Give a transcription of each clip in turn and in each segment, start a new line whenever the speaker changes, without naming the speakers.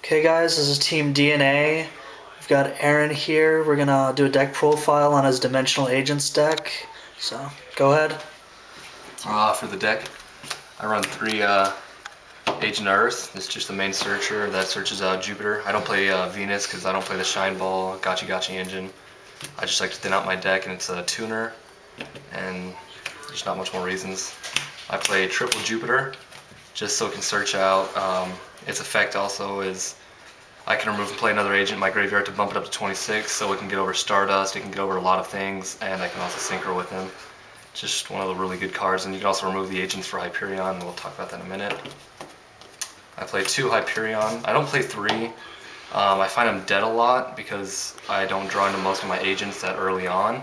Okay, guys, this is Team DNA. We've got Aaron here. We're gonna do a deck profile on his Dimensional Agents deck. So, go ahead.
For the deck, I run three Agent Earth. It's just the main searcher that searches out Jupiter. I don't play Venus because I don't play the Shine Ball Gotchi Gotchi engine. I just like to thin out my deck, and it's a tuner, and there's not much more reasons. I play triple Jupiter just so it can search out. Its effect also is I can remove and play another agent in my graveyard to bump it up to 26, so it can get over Stardust, it can get over a lot of things, and I can also synchro with him. Just one of the really good cards, and you can also remove the agents for Hyperion, and we'll talk about that in a minute. I play 2 Hyperion. I don't play 3. I find them dead a lot because I don't draw into most of my agents that early on.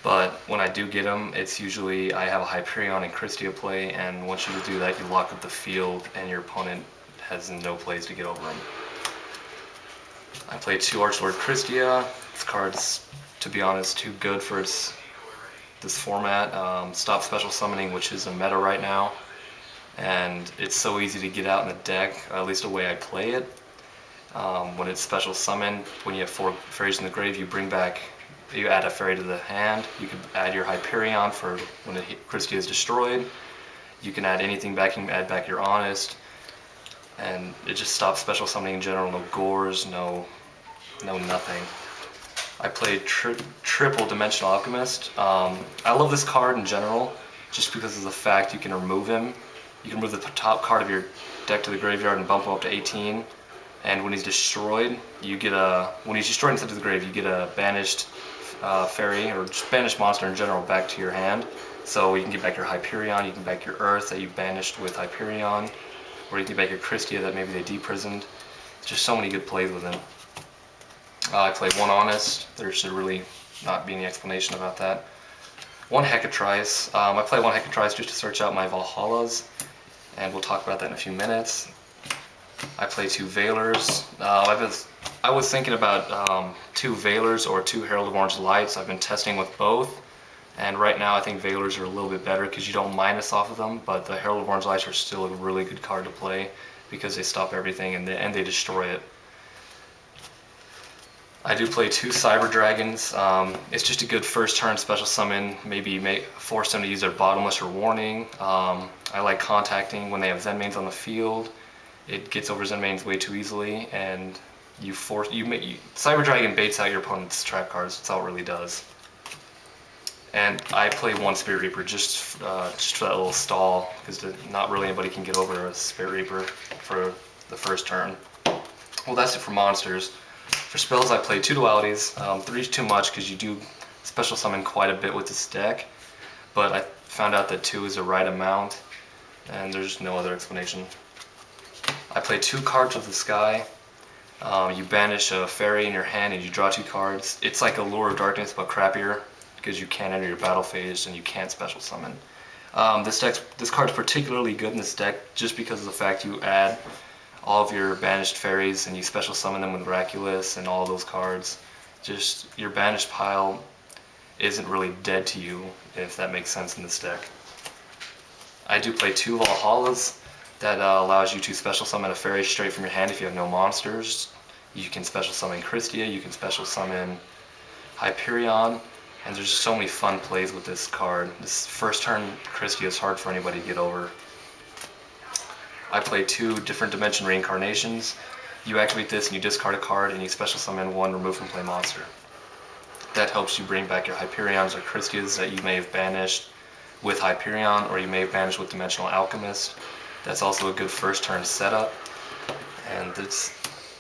But when I do get them, it's usually I have a Hyperion and Christia play, and once you do that, you lock up the field, and your opponent has no plays to get over them. I play 2 Archlord Christia. This card's, to be honest, too good for this format. Stop special summoning, which is a meta right now, and it's so easy to get out in the deck, at least the way I play it. When it's special summoned, when you have 4 fairies in the grave, you add a fairy to the hand. You can add your Hyperion for when Christia is destroyed. You can add anything back, you can add back your Honest, and it just stops special summoning in general. No Gores, no nothing. I played triple Dimensional Alchemist. I love this card in general, just because of the fact you can remove him. You can move the top card of your deck to the graveyard and bump him up to 18. And when he's destroyed, when he's destroyed and sent to the grave, you get a banished fairy, or just banished monster in general, back to your hand. So you can get back your Hyperion, you can get back your Earth that you banished with Hyperion, or you can get back your Christia that maybe they deprisoned. Just so many good plays with him. I play 1 Honest. There should really not be any explanation about that. 1 Hecatrice. I play 1 Hecatrice just to search out my Valhallas, and we'll talk about that in a few minutes. I play 2 Veilers. I was thinking about 2 Veilers or 2 Herald of Orange Lights. I've been testing with both, and right now I think Veilers are a little bit better because you don't minus off of them, but the Herald of Orange Lights are still a really good card to play because they stop everything and they destroy it. I do play 2 Cyber Dragons. It's just a good first turn special summon, maybe force them to use their Bottomless or Warning. I like contacting when they have Zenmaines on the field. It gets over Zenmaines way too easily, and Cyber Dragon baits out your opponent's trap cards. That's all it really does. And I play 1 Spirit Reaper just for that little stall, because not really anybody can get over a Spirit Reaper for the first turn. Well, that's it for monsters. For spells, I play 2 Dualities. 3 is too much because you do special summon quite a bit with this deck, but I found out that 2 is the right amount, and there's no other explanation. I play 2 Cards of the Sky. You banish a fairy in your hand and you draw 2 cards. It's like Allure of Darkness, but crappier, because you can't enter your battle phase and you can't special summon. This card's particularly good in this deck just because of the fact you add all of your banished fairies and you special summon them with Miraculous and all those cards. Just your banished pile isn't really dead to you, if that makes sense in this deck. I do play 2 Valhallas. That allows you to special summon a fairy straight from your hand if you have no monsters. You can special summon Christia, you can special summon Hyperion, and there's just so many fun plays with this card. This first turn Christia is hard for anybody to get over. I play 2 different dimension reincarnations. You activate this and you discard a card and you special summon 1 remove from play monster. That helps you bring back your Hyperions or Christias that you may have banished with Hyperion, or you may have banished with Dimensional Alchemist. That's also a good first turn setup, and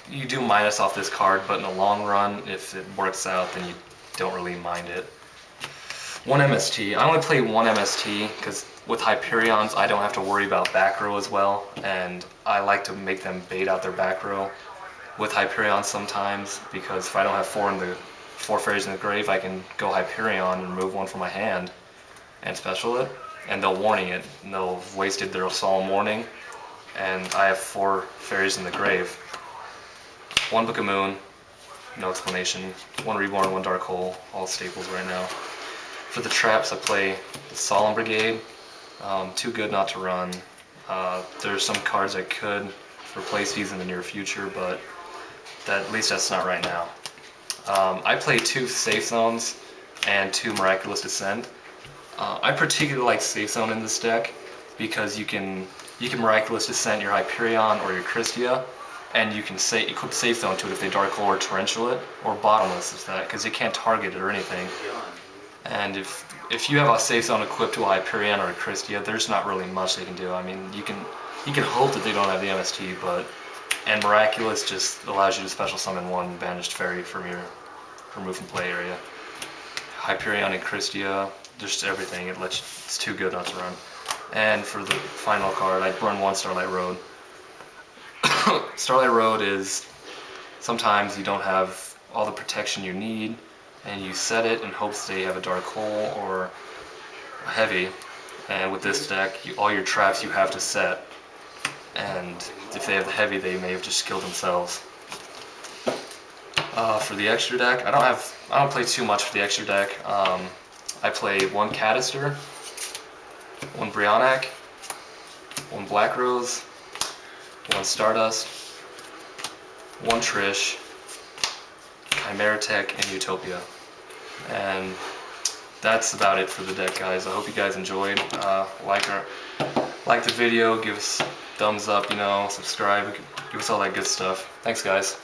you do minus off this card, but in the long run, if it works out, then you don't really mind it. 1 MST. I only play 1 MST because with Hyperions I don't have to worry about back row as well, and I like to make them bait out their back row with Hyperion sometimes, because if I don't have 4 fairies in the grave, I can go Hyperion and remove 1 from my hand and special it, and they'll warning it, and they'll have wasted their Solemn Warning, and I have 4 fairies in the grave. 1 Book of Moon, no explanation. 1 Reborn, 1 Dark Hole, all staples right now. For the traps, I play the Solemn Brigade. Too good not to run. There's some cards I could replace these in the near future, but at least that's not right now. I play 2 Safe Zones and 2 Miraculous Descent. I particularly like Safe Zone in this deck because you can Miraculous Descent your Hyperion or your Christia, and you can equip Safe Zone to it if they Dark Hole or Torrential it, or Bottomless if that, because they can't target it or anything. And if you have a Safe Zone equipped to a Hyperion or a Christia, there's not really much they can do. I mean, you can hope that they don't have the MST, and Miraculous just allows you to special summon 1 Banished Fairy from your remove from play area. Hyperion and Christia, just everything. It's too good not to run. And for the final card, I'd run 1 Starlight Road. Starlight Road is sometimes you don't have all the protection you need, and you set it in hopes they have a Dark Hole or a Heavy. And with this deck, all your traps you have to set. And if they have the Heavy, they may have just killed themselves. For the extra deck, I don't play too much for the extra deck. I play 1 Cadister, 1 Brionac, 1 Black Rose, 1 Stardust, 1 Trish, Chimera Tech, and Utopia. And that's about it for the deck, guys. I hope you guys enjoyed. Like the video, give us thumbs up, subscribe, give us all that good stuff. Thanks, guys.